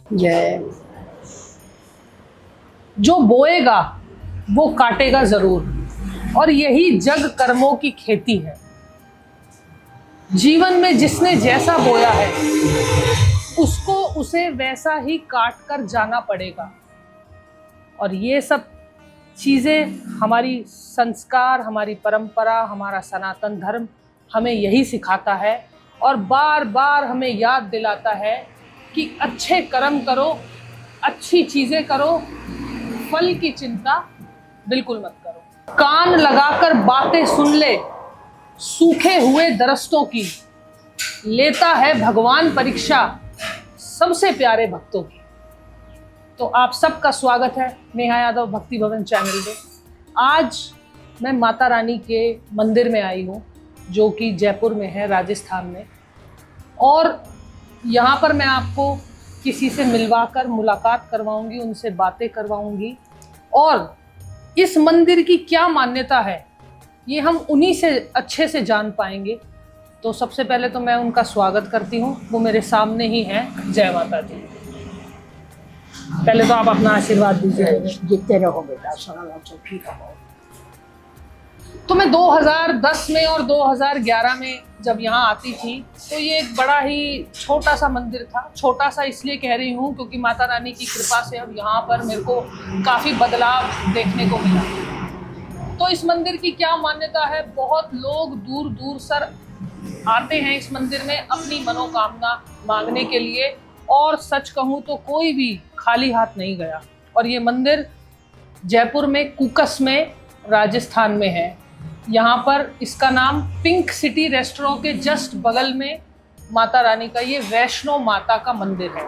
जय। जो बोएगा वो काटेगा जरूर, और यही जग कर्मों की खेती है। जीवन में जिसने जैसा बोया है उसको उसे वैसा ही काट कर जाना पड़ेगा। और ये सब चीज़ें हमारी संस्कार, हमारी परंपरा, हमारा सनातन धर्म हमें यही सिखाता है और बार बार हमें याद दिलाता है कि अच्छे कर्म करो, अच्छी चीज़ें करो, फल की चिंता बिल्कुल मत करो। कान लगाकर बातें सुन ले सूखे हुए दरख्तों की, लेता है भगवान परीक्षा सबसे प्यारे भक्तों की। तो आप सबका स्वागत है नेहा यादव भक्ति भवन चैनल में। आज मैं माता रानी के मंदिर में आई हूँ जो कि जयपुर में है, राजस्थान में। और यहाँ पर मैं आपको किसी से मिलवाकर मुलाकात करवाऊंगी, उनसे बातें करवाऊंगी और इस मंदिर की क्या मान्यता है ये हम उन्हीं से अच्छे से जान पाएंगे। तो सबसे पहले तो मैं उनका स्वागत करती हूँ, वो मेरे सामने ही हैं। जय माता दी। पहले तो आप अपना आशीर्वाद दीजिए। जीते रहो बेटा, सुखी रहो। तो मैं 2010 में और 2011 में जब यहाँ आती थी तो ये एक बड़ा ही छोटा सा मंदिर था। छोटा सा इसलिए कह रही हूँ क्योंकि माता रानी की कृपा से अब यहाँ पर मेरे को काफ़ी बदलाव देखने को मिला। तो इस मंदिर की क्या मान्यता है, बहुत लोग दूर दूर से आते हैं इस मंदिर में अपनी मनोकामना मांगने के लिए, और सच कहूँ तो कोई भी खाली हाथ नहीं गया। और ये मंदिर जयपुर में कुकस में राजस्थान में है। यहाँ पर इसका नाम पिंक सिटी रेस्टोरेंट के जस्ट बगल में माता रानी का ये वैष्णो माता का मंदिर है।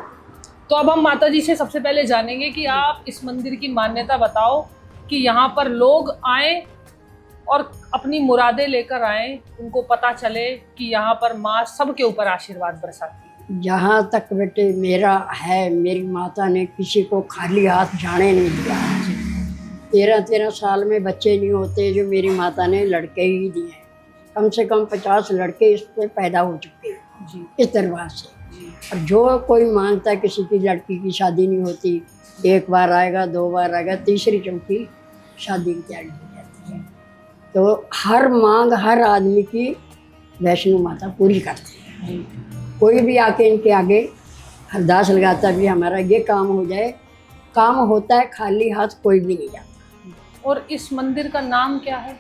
तो अब हम माता जी से सबसे पहले जानेंगे कि आप इस मंदिर की मान्यता बताओ कि यहाँ पर लोग आएँ और अपनी मुरादें लेकर आएँ, उनको पता चले कि यहाँ पर माँ सबके ऊपर आशीर्वाद बरसाती है। जहाँ तक बेटे मेरा है, मेरी माता ने किसी को खाली हाथ जाने नहीं दिया। 13 साल में बच्चे नहीं होते जो मेरी माता ने लड़के ही दिए हैं। कम से कम 50 लड़के इस पर पैदा हो चुके हैं जी, इस दरबार से। और जो कोई मांगता है, किसी की लड़की की शादी नहीं होती, एक बार आएगा, 2 बार आएगा, तीसरी चौथी शादी की तैयारी हो जाती है। तो हर मांग हर आदमी की वैष्णो माता पूरी करती है। कोई भी आके इनके आगे अरदास लगाता भी हमारा ये काम हो जाए, काम होता है। खाली हाथ कोई भी नहीं जाता। और इस मंदिर का नाम क्या है?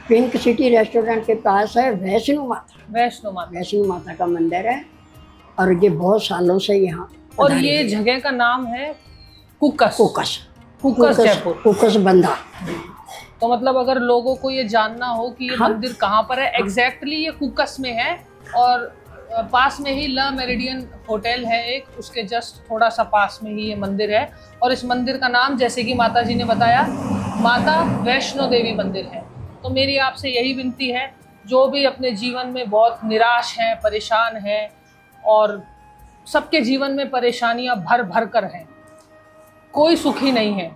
पिंक सिटी रेस्टोरेंट के पास है वैष्णो माता। वैष्णो माता। वैष्णो माता का मंदिर है और ये बहुत सालों से यहाँ। और ये जगह का नाम है कुकस। कुकस, कुकस जयपुर, कुकस बंधा। तो मतलब अगर लोगों को ये जानना हो कि ये हाँ? मंदिर कहाँ पर है एग्जैक्टली, ये कुकस में है। और पास में ही ला मेरिडियन होटल है एक, उसके जस्ट थोड़ा सा पास में ही ये मंदिर है। और इस मंदिर का नाम जैसे कि माता जी ने बताया, माता वैष्णो देवी मंदिर है। तो मेरी आपसे यही विनती है, जो भी अपने जीवन में बहुत निराश हैं, परेशान हैं, और सबके जीवन में परेशानियां भर भर कर हैं, कोई सुखी नहीं है,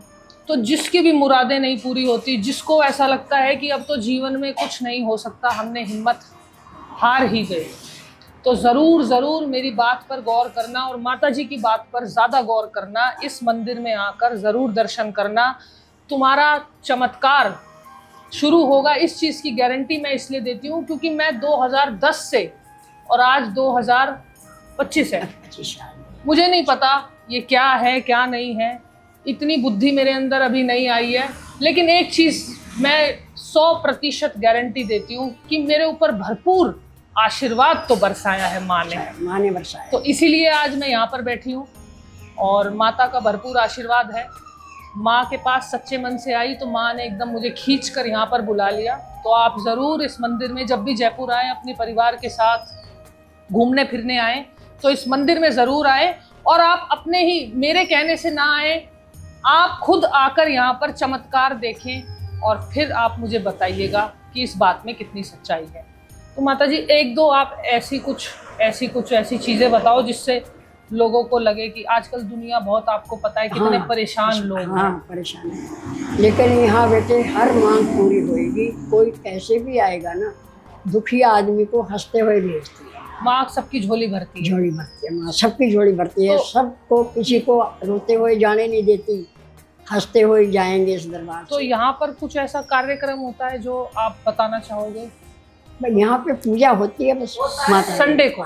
तो जिसकी भी मुरादें नहीं पूरी होती, जिसको ऐसा लगता है कि अब तो जीवन में कुछ नहीं हो सकता, हमने हिम्मत हार ही गए, तो ज़रूर ज़रूर मेरी बात पर गौर करना और माता जी की बात पर ज़्यादा गौर करना। इस मंदिर में आकर ज़रूर दर्शन करना, तुम्हारा चमत्कार शुरू होगा। इस चीज़ की गारंटी मैं इसलिए देती हूँ क्योंकि मैं 2010 से और आज 2025 है, मुझे नहीं पता ये क्या है क्या नहीं है, इतनी बुद्धि मेरे अंदर अभी नहीं आई है। लेकिन एक चीज़ मैं 100% गारंटी देती हूँ कि मेरे ऊपर भरपूर आशीर्वाद तो बरसाया है माँ ने बरसाया। तो इसीलिए आज मैं यहाँ पर बैठी हूँ और माता का भरपूर आशीर्वाद है। माँ के पास सच्चे मन से आई तो माँ ने एकदम मुझे खींच कर यहाँ पर बुला लिया। तो आप ज़रूर इस मंदिर में जब भी जयपुर आएँ, अपने परिवार के साथ घूमने फिरने आएँ, तो इस मंदिर में ज़रूर आएँ। और आप अपने ही, मेरे कहने से ना आएँ, आप खुद आकर यहाँ पर चमत्कार देखें और फिर आप मुझे बताइएगा कि इस बात में कितनी सच्चाई है। तो माता जी, एक दो आप ऐसी चीज़ें बताओ जिससे लोगों को लगे कि आजकल दुनिया बहुत, आपको पता है कितने परेशान लोग हैं। हाँ, परेशान है, लेकिन यहाँ बेटे हर मांग पूरी होएगी। कोई कैसे भी आएगा ना, दुखी आदमी को हंसते हुए भेजती है। माँ सबकी झोली भरती है। झोली भरती है माँ, सबकी झोली भरती है। तो- सबको, किसी को रोते हुए जाने नहीं देती, हंसते हुए जाएंगे इस दरबार तो से। यहाँ पर कुछ ऐसा कार्यक्रम होता है जो आप बताना चाहोगे? भाई यहाँ पे पूजा होती है बस माता संडे को?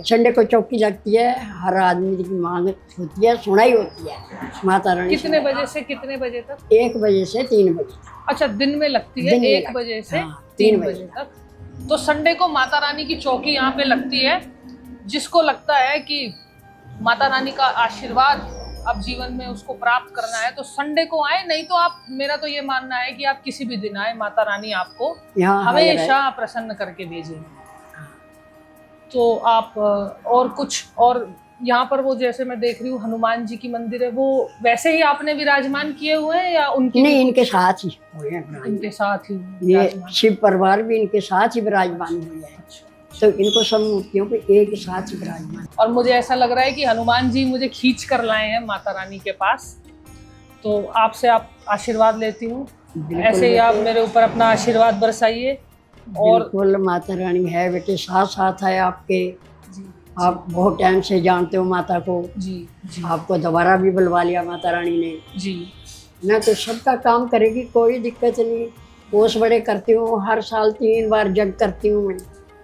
संडे को चौकी लगती है, हर आदमी की मांग होती है, सुनाई होती है माता रानी। कितने बजे से कितने बजे तक? 1 बजे से 3 बजे तक। अच्छा, दिन में लगती है दिन में 1 लगती बजे से हाँ, 3 3 बजे तक। तो संडे को माता रानी की चौकी यहाँ पे लगती है। जिसको लगता है कि माता रानी का आशीर्वाद अब जीवन में उसको प्राप्त करना है तो संडे को आए, नहीं तो आप, मेरा तो ये मानना है कि आप किसी भी दिन आए, माता रानी आपको यहाँ हमेशा प्रसन्न करके भेजेंगे। तो आप और कुछ, और यहाँ पर वो जैसे मैं देख रही हूँ हनुमान जी की मंदिर है, वो वैसे ही आपने विराजमान किए हुए हैं या उनकी? नहीं, इनके साथ ही हुए हैं। इनके साथ ही ये विराजमान। शिव परिवार भी इनके साथ ही विराजमान हुए हैं। अच्छा। तो इनको सब मूर्तियों पे एक साथ ही विराजमान। और मुझे ऐसा लग रहा है कि हनुमान जी मुझे खींच कर लाए हैं माता रानी के पास। तो आपसे आप आशीर्वाद लेती हूँ, ऐसे ही आप मेरे ऊपर अपना आशीर्वाद बरसाइए। और बिल्कुल माता रानी है बेटे, साथ साथ है आपके। जी आप बहुत टाइम से जानते हो माता को, जी जी आपको दोबारा भी बुलवा लिया माता रानी ने। जी। मैं तो सबका काम करेगी, कोई दिक्कत नहीं। कोस बड़े करती हूँ, हर साल 3 बार जग करती हूँ मैं।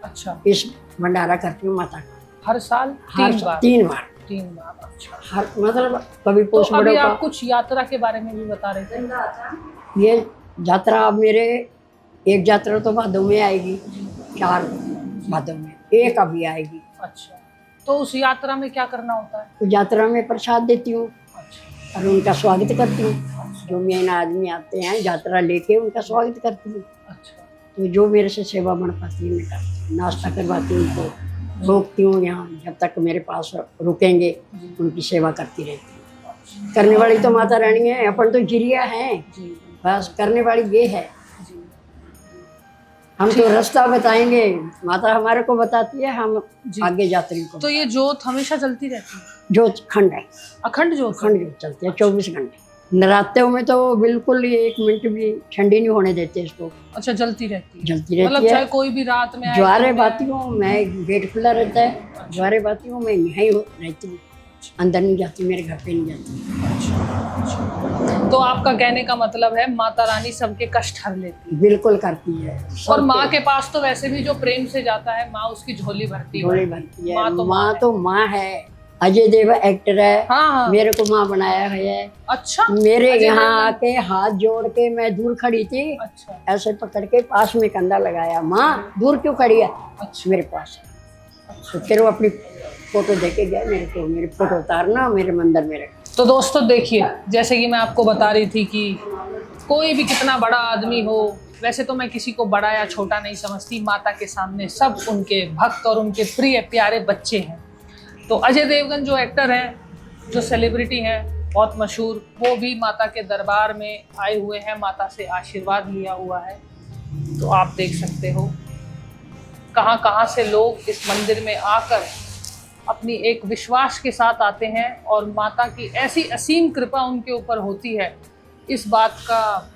अच्छा, इस भंडारा करती हूँ माता का हर साल हर 3 बार? 3 बार 3 बार। अच्छा। हर मतलब कभी तो पोस अभी बड़ों आप का। कुछ यात्रा के बारे में भी बता रहे थे। ये यात्रा अब मेरे, एक यात्रा तो भादों में आएगी, 4 भादों में, एक अभी आएगी। अच्छा, तो उस यात्रा में क्या करना होता है? तो यात्रा में प्रसाद देती हूँ अच्छा और उनका स्वागत करती हूँ। जो मेन आदमी आते हैं यात्रा लेके, उनका स्वागत करती हूँ। अच्छा। तो जो मेरे से सेवा बन पाती है मैं करती हूँ, नाश्ता करवाती हूँ, उनको रोकती हूँ यहाँ, जब तक मेरे पास रुकेंगे उनकी सेवा करती रहती हूँ। करने वाली तो माता रानी है, अपन तो जिरिया हैं, जी बस करने वाली ये है। जी। हम तो रास्ता बताएंगे, माता हमारे को बताती है, हम जी। आगे यात्री को। तो ये जोत हमेशा जलती रहती है? जो खंड है, अखंड जोत? खंड जो चलती है 24 घंटे। नरात्यों में तो बिल्कुल 1 मिनट भी ठंडी नहीं होने देते इसको, अच्छा, जलती रहती है? जलती मतलब रहती चाहे है। कोई भी रात में आए, ज्वारे दिन में बाती हूँ मैं, गेट खुला रहता है, ज्वारे बाती हूँ मैं, यहीं रहती हूँ, अंदर नहीं जाती, मेरे घर पे नहीं जाती। अच्छा। तो आपका कहने का मतलब है माता रानी सबके कष्ट हर लेती है? बिल्कुल करती है। और माँ के पास तो वैसे भी जो प्रेम से जाता है, माँ उसकी झोली भरती है। झोली भरती है। माँ तो माँ है। अजय देव एक्टर है, हाँ हाँ। मेरे को माँ बनाया है। अच्छा, मेरे अजय यहाँ देवगन। आके हाथ जोड़ के, मैं दूर खड़ी थी, अच्छा ऐसे पकड़ के पास में कंधा लगाया, माँ दूर क्यों खड़ी है? अच्छा। मेरे पास। तो फिर वो अपनी फोटो देके गया मेरे को, मेरी फोटो उतारना, मेरे मंदिर में रख। तो दोस्तों देखिए, जैसे कि मैं आपको बता रही थी कि कोई भी कितना बड़ा आदमी हो, वैसे तो मैं किसी को बड़ा या छोटा नहीं समझती, माता के सामने सब उनके भक्त और उनके प्रिय प्यारे बच्चे हैं। तो अजय देवगन जो एक्टर हैं, जो सेलिब्रिटी हैं, बहुत मशहूर, वो भी माता के दरबार में आए हुए हैं, माता से आशीर्वाद लिया हुआ है। तो आप देख सकते हो कहाँ कहाँ से लोग इस मंदिर में आकर अपनी एक विश्वास के साथ आते हैं और माता की ऐसी असीम कृपा उनके ऊपर होती है। इस बात का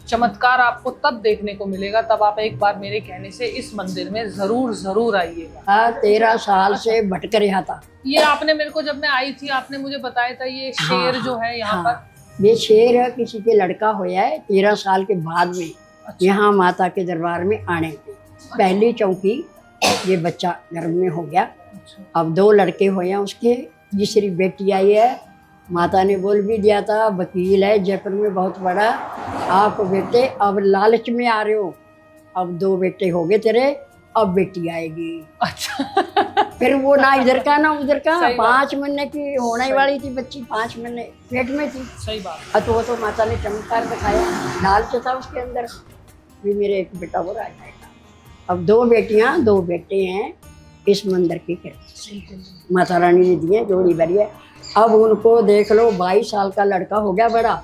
चमत्कार आपको तब देखने को मिलेगा, तब आप एक बार मेरे कहने से इस मंदिर में जरूर आइएगा। 13 साल से भटक रहा था। ये आपने मेरे को, जब मैं आई थी आपने मुझे बताया था, ये शेर जो है यहाँ पर, ये शेर है, किसी के लड़का होया है 13 साल के बाद में। अच्छा। यहाँ माता के दरबार में आने की पहली चौकी ये बच्चा गर्भ में हो गया। अच्छा। अब 2 लड़के हुए हैं उसके, तीसरी बेटी आई है। माता ने बोल भी दिया था, वकील है जयपुर में बहुत बड़ा, आप बेटे अब लालच में आ रहे हो, अब 2 बेटे हो गए तेरे, अब बेटी आएगी। अच्छा। फिर वो ना इधर का ना उधर का, सही बात। 5 महीने की होने वाली थी बच्ची, 5 महीने पेट में थी। सही बात। तो वो तो माता ने चमत्कार दिखाया, लालच था उसके अंदर भी, मेरे एक बेटा वो रह जाएगा। अब 2 बेटियां 2 बेटे हैं इस मंदिर की कृपा, माता रानी ने दिए, जोड़ी भरी है। अब उनको देख लो, 22 साल का लड़का हो गया बड़ा,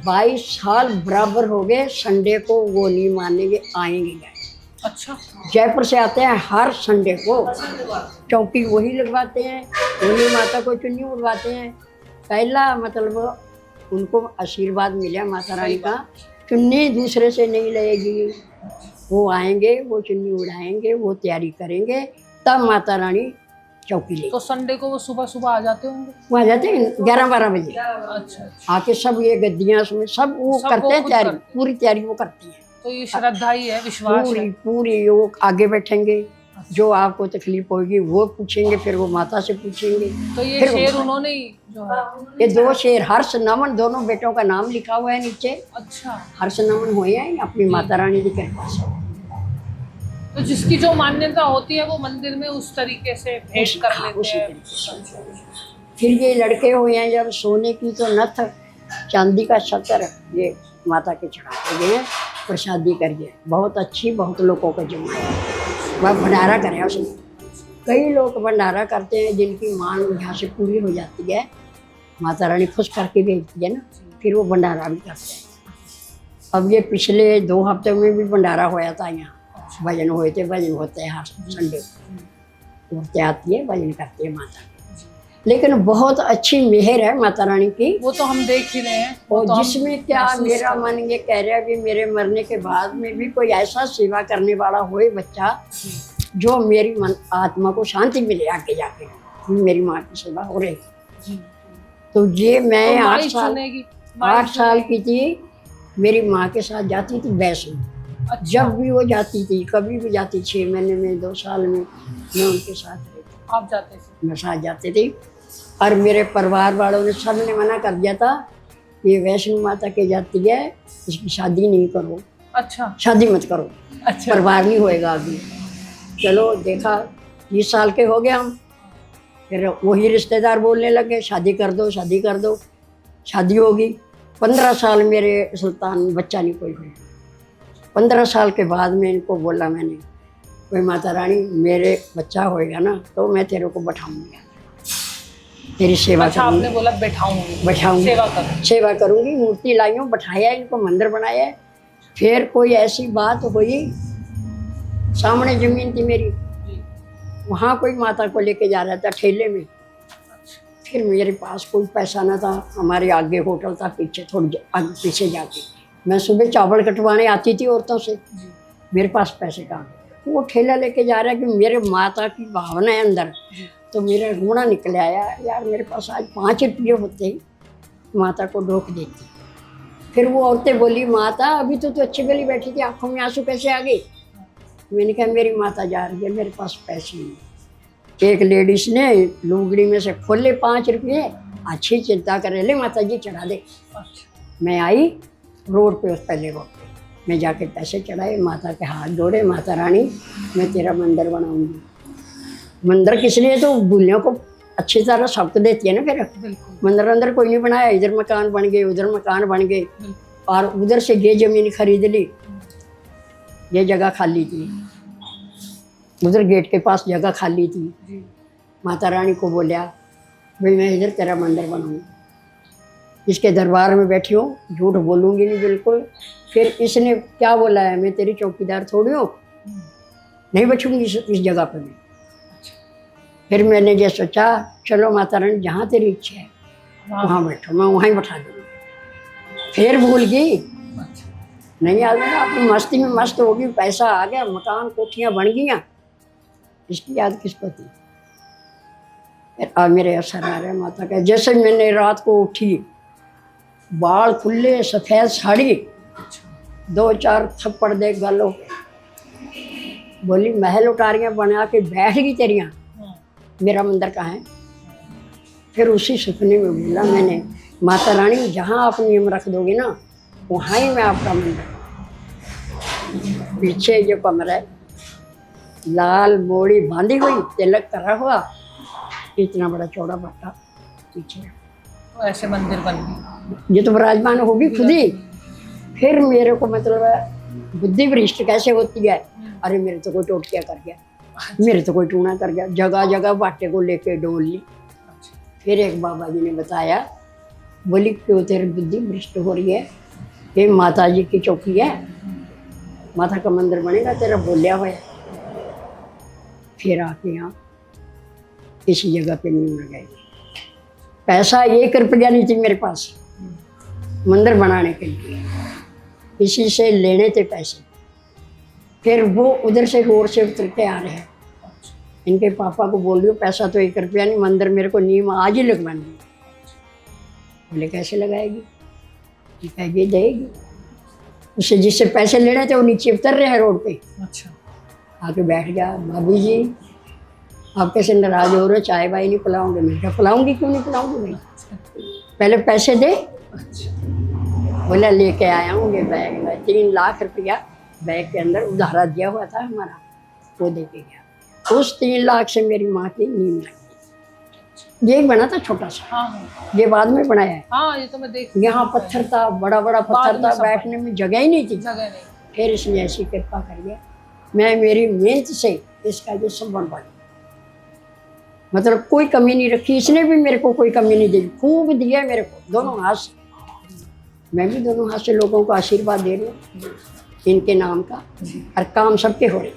22 साल बराबर हो गए, संडे को वो नहीं मानेंगे, आएंगे। अच्छा। जयपुर से आते हैं हर संडे को, चौकी वही लगवाते हैं, वही माता को चुन्नी उड़वाते हैं। पहला मतलब उनको आशीर्वाद मिला माता रानी का, चुन्नी दूसरे से नहीं लगेगी, वो आएंगे, वो चुन्नी उड़ाएंगे, वो तैयारी करेंगे, तब माता रानी चौकी ले तो संडे को वो सुबह सुबह आ जाते होंगे? वो आ जाते हैं 11-12 बजे। अच्छा। आके सब ये गद्दियाँ उसमें सब वो सब करते वो हैं, खुद तैयारी करते हैं। पूरी तैयारी वो करती है। तो ये श्रद्धा ही है, विश्वास पूरी है। पूरी वो आगे बैठेंगे, जो आपको तकलीफ होगी वो पूछेंगे, फिर वो माता से पूछेंगे। तो ये फिर शेर उन्होंने ही जो है। ये 2 शेर हर्ष नमन, दोनों बेटों का नाम लिखा हुआ है नीचे। अच्छा। हर्ष नमन हुए हैं अपनी माता रानी की कृपा से। तो जिसकी जो मान्यता होती है वो मंदिर में उस तरीके से भेंट कर लेते उसी हैं। तरीके से। फिर ये लड़के हुए हैं जब सोने की तो नथ, चांदी का छतर, ये माता के चढ़ाते गए, प्रसादी करिए। बहुत अच्छी, बहुत लोगों को जमाया, वह भंडारा करे उसमें। कई लोग भंडारा करते हैं जिनकी मांग यहाँ से पूरी हो जाती है, माता रानी खुश करके भेजती है ना, फिर वो भंडारा भी करते हैं। अब ये पिछले 2 हफ्ते में भी भंडारा होया था यहाँ, भजन हुए थे, भजन होते हैं हर संडे को, औरतें आती है भजन करती है माता की। लेकिन बहुत अच्छी मेहर है माता रानी की, वो तो हम देख ही रहे हैं। वो और तो हम जिसमें क्या महसूस मेरा कर- मन ये कह रहा है कि मेरे मरने के बाद में भी कोई ऐसा सेवा करने वाला होए बच्चा, जो मेरी मन आत्मा को शांति मिले आगे जाके। मेरी माँ की सेवा हो रही, जी। तो ये मैं तो 8 माई साल चुनेगी, 8 साल की थी, मेरी माँ के साथ जाती थी वैष्णो। अच्छा। जब भी वो जाती थी, कभी भी जाती, 6 महीने में, 2 साल में, मैं उनके साथ रहती, आप जाते थे? मैं साथ जाती थी। और मेरे परिवार वालों ने सब ने मना कर दिया था, ये वैष्णो माता के जाती है, इसकी शादी नहीं करो, अच्छा। शादी मत करो, अच्छा। परिवार नहीं होएगा अभी। चलो देखा, 20 साल के हो गए हम, फिर वही रिश्तेदार बोलने लगे शादी कर दो, शादी कर दो। शादी होगी, 15 साल मेरे सुल्तान बच्चा नहीं कोई हुआ। 15 साल के बाद में इनको बोला मैंने, कोई माता रानी मेरे बच्चा होएगा ना तो मैं तेरे को बैठाऊंगी, तेरी सेवा अच्छा, आपने करूंगी, बोला बैठाऊंगी, बैठाऊंगी, सेवा करूं। सेवा करूंगी। मूर्ति लाई हूँ, बैठाया, इनको मंदिर बनाया। फिर कोई ऐसी बात हुई, सामने जमीन थी मेरी, जी। वहाँ कोई माता को लेके जा रहा था ठेले में। फिर मेरे पास कोई पैसा ना था, हमारे आगे होटल था, पीछे थोड़ी आगे पीछे जाके मैं सुबह चावल कटवाने आती थी औरतों से, जी। मेरे पास पैसे कहाँ। वो ठेला लेके जा रहा है कि मेरे माता की भावना है अंदर, तो मेरा रोना निकल आया, यार मेरे पास आज 5 रुपये होते ही माता को ढोक देती। फिर वो औरतें बोली, माता अभी तो तू अच्छी गली बैठी थी, आंखों में आंसू कैसे आ गए? मैंने कहा मेरी माता जा रही है, मेरे पास पैसे नहीं। एक लेडीज ने लुगड़ी में से खोले 5 रुपये, अच्छी चिंता करे, ले माता जी चढ़ा दे। मैं आई रोड पे, उस पहले रोड पे मैं जाके पैसे चढ़ाए, माता के हाथ जोड़े, माता रानी मैं तेरा मंदिर बनाऊंगी। मंदिर किस लिए, तो बुल्लियों को अच्छी तरह सबक देती है ना। फिर बिल्कुल। मंदिर अंदर कोई नहीं बनाया, इधर मकान बन गए, उधर मकान बन गए, और उधर से ये जमीन खरीद ली, ये जगह खाली थी, उधर गेट के पास जगह खाली थी। जी। माता रानी को बोलिया, भाई मैं इधर तेरा मंदिर बनाऊंगी, इसके दरबार में बैठी हूँ, झूठ बोलूँगी नहीं बिल्कुल। फिर इसने क्या बोला है, मैं तेरी चौकीदार थोड़ी हूँ, नहीं बैठूंगी इस जगह पर मैं। फिर मैंने ये सोचा, चलो माता रानी जहाँ तेरी इच्छा है वहाँ बैठो, मैं वहाँ ही बैठा दूँगी। फिर भूल गई, नहीं याद है, अपनी मस्ती में मस्त होगी, पैसा आ गया, मकान कोठियाँ बन गई, इसकी याद किसको थी? अब मेरे असर आ रहे माता का। जैसे मैंने रात को उठी, बाल खुले, सफ़ेद साड़ी, 2-4 थप्पड़ दे गालों पे, बोली महल उटारियाँ बना के बैठ गई तेरियाँ, मेरा मंदिर कहाँ है? फिर उसी सपने में बोला मैंने, माता रानी जहाँ आप नियम रख दोगे ना वहाँ ही मैं आपका मंदिर। पीछे जो कमरा है, लाल मोड़ी बांधी हुई, तिलक करा हुआ, इतना बड़ा चौड़ा पट्टा पीछे, तो ऐसे मंदिर बन गए। ये तो विराजमान होगी खुद ही। फिर मेरे को मतलब बुद्धि भ्रष्ट कैसे होती है, अरे मेरे तो कोई टोटकिया कर गया, मेरे तो कोई टूना कर गया, जगह जगह बाटे को लेके डोल ली। फिर एक बाबा जी ने बताया, बोली क्यों तेरी बुद्धि भ्रष्ट हो रही है, ये माता जी की चौकी है, माता का मंदिर बनेगा तेरा बोलिया हुआ है। फिर आके यहाँ इसी जगह पे नहीं उड़ गए। पैसा 1 रुपया नहीं थी मेरे पास मंदिर बनाने के लिए, इसी से लेने थे पैसे। फिर वो उधर से रोड से उतर के आ रहे हैं। इनके पापा को बोल रही हूँ पैसा तो 1 रुपया नहीं, मंदिर मेरे को नीम आज ही लगवानी है। बोले कैसे लगाएगी? कहेगी देगी। उससे जिससे पैसे ले रहे थे वो नीचे उतर रहे हैं रोड पे। अच्छा। आके बैठ गया, भाभी जी आप कैसे नाराज हो रहे हो, चाय वाय नहीं पिलाऊंगे? मैं क्या पिलाऊंगी, क्यों नहीं पिलाऊंगी भाई, पहले पैसे दे। अच्छा। बोला लेके आया हूँ ये बैग में 3 लाख रुपया बैग के अंदर उधारा दिया हुआ था हमारा, वो दे के गया। उस 3 लाख से मेरी माँ की नींद लगी। ये एक बना था छोटा सा, हाँ ये बाद में बनाया है। हाँ, ये तो मैं देख। यहाँ पत्थर था, बड़ा बड़ा पत्थर था, बैठने में जगह ही नहीं थी। जगह नहीं। फिर इसने ऐसी कृपा कर दिया, मैं मेरी मेहनत से इसका जो सब बन पाई, मतलब कोई कमी नहीं रखी इसने भी, मेरे को कोई कमी नहीं दी, खूब दिया मेरे को दोनों हाथ से। मैं भी दोनों हाथ से लोगों को आशीर्वाद दे रही हूँ इनके नाम का, और काम सबके हो रहे,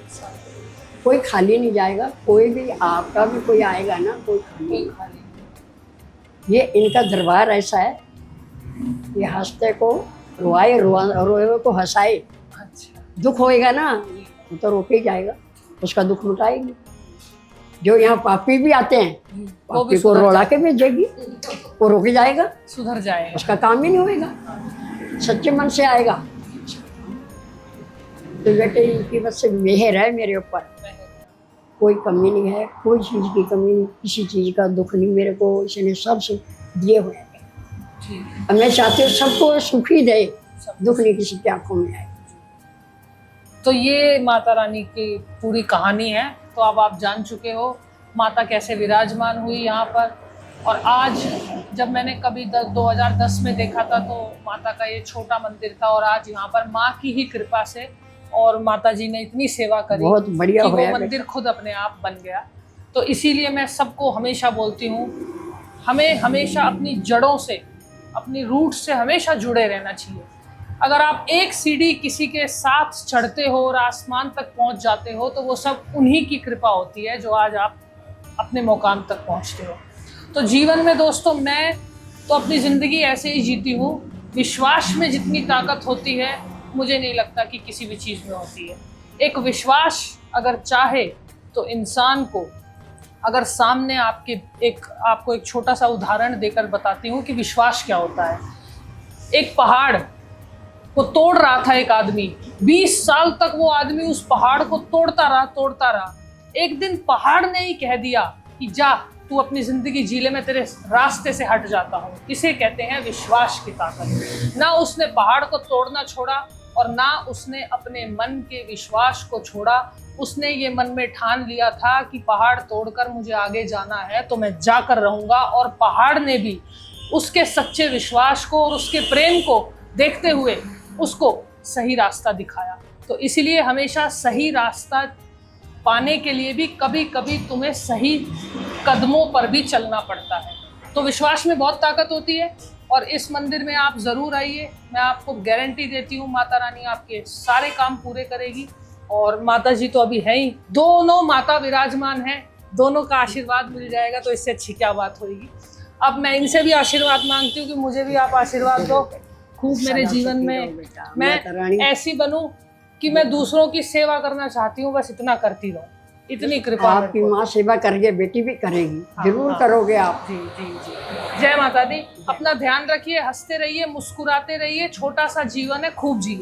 कोई खाली नहीं जाएगा। कोई भी आपका भी कोई आएगा ना, कोई खाली नहीं। ये इनका दरबार ऐसा है, ये हंसते को रोए, रोए को हंसाए। अच्छा। दुख होएगा ना वो तो रोके ही जाएगा, उसका दुख मिटाएगी। जो यहाँ पापी भी आते हैं, वो भी पापी को रोड़ा के भेजेगी, वो रोके जाएगा, सुधर जाएगा, उसका काम ही नहीं होएगा, सच्चे मन से आएगा। तो बेटे इनकी बस से मेहर है मेरे ऊपर, कोई कमी नहीं है, कोई चीज़ की कमी नहीं, किसी चीज़ का दुख नहीं मेरे को, इसने सब सुख दिए हुए हैं। अब मैं चाहती हूँ सबको सुखी दे, दुख नहीं किसी की आंखों में आए। तो ये माता रानी की पूरी कहानी है। तो अब आप जान चुके हो माता कैसे विराजमान हुई यहाँ पर। और आज जब मैंने कभी 2010 में देखा था तो माता का ये छोटा मंदिर था, और आज यहाँ पर माँ की ही कृपा से और माता जी ने इतनी सेवा करी, बहुत बढ़िया कि वो होया मंदिर खुद अपने आप बन गया। तो इसीलिए मैं सबको हमेशा बोलती हूँ, हमें हमेशा अपनी जड़ों से, अपनी रूट से हमेशा जुड़े रहना चाहिए। अगर आप एक सीढ़ी किसी के साथ चढ़ते हो और आसमान तक पहुंच जाते हो, तो वो सब उन्हीं की कृपा होती है जो आज आप अपने मुकाम तक पहुंचते हो। तो जीवन में दोस्तों मैं तो अपनी ज़िंदगी ऐसे ही जीती हूँ। विश्वास में जितनी ताकत होती है मुझे नहीं लगता कि किसी भी चीज़ में होती है। एक विश्वास अगर चाहे तो इंसान को, अगर सामने आपको एक छोटा सा उदाहरण देकर बताती हूँ कि विश्वास क्या होता है। एक पहाड़ को तोड़ रहा था एक आदमी, 20 साल तक वो आदमी उस पहाड़ को तोड़ता रहा। एक दिन पहाड़ ने ही कह दिया कि जा तू अपनी जिंदगी जी ले, मैं तेरे रास्ते से हट जाता हूँ। इसे कहते हैं विश्वास की ताकत। ना उसने पहाड़ को तोड़ना छोड़ा और ना उसने अपने मन के विश्वास को छोड़ा। उसने ये मन में ठान लिया था कि पहाड़ तोड़कर मुझे आगे जाना है तो मैं जाकर रहूँगा, और पहाड़ ने भी उसके सच्चे विश्वास को और उसके प्रेम को देखते हुए उसको सही रास्ता दिखाया। तो इसीलिए हमेशा सही रास्ता पाने के लिए भी कभी कभी तुम्हें सही कदमों पर भी चलना पड़ता है। तो विश्वास में बहुत ताकत होती है, और इस मंदिर में आप ज़रूर आइए। मैं आपको गारंटी देती हूँ माता रानी आपके सारे काम पूरे करेगी। और माता जी तो अभी है ही, दोनों माता विराजमान हैं, दोनों का आशीर्वाद मिल जाएगा, तो इससे अच्छी क्या बात होगी। अब मैं इनसे भी आशीर्वाद मांगती हूँ कि मुझे भी आप आशीर्वाद दो, खूब मेरे जीवन में मैं ऐसी बनूं कि मैं दूसरों की सेवा करना चाहती हूँ, बस इतना करती रहूं। इतनी कृपा आपकी माँ सेवा करेगी, बेटी भी करेगी, जरूर करोगे आप। जी जी जी। जय माता दी। अपना ध्यान रखिए, हंसते रहिए, मुस्कुराते रहिए, छोटा सा जीवन है, खूब जिए।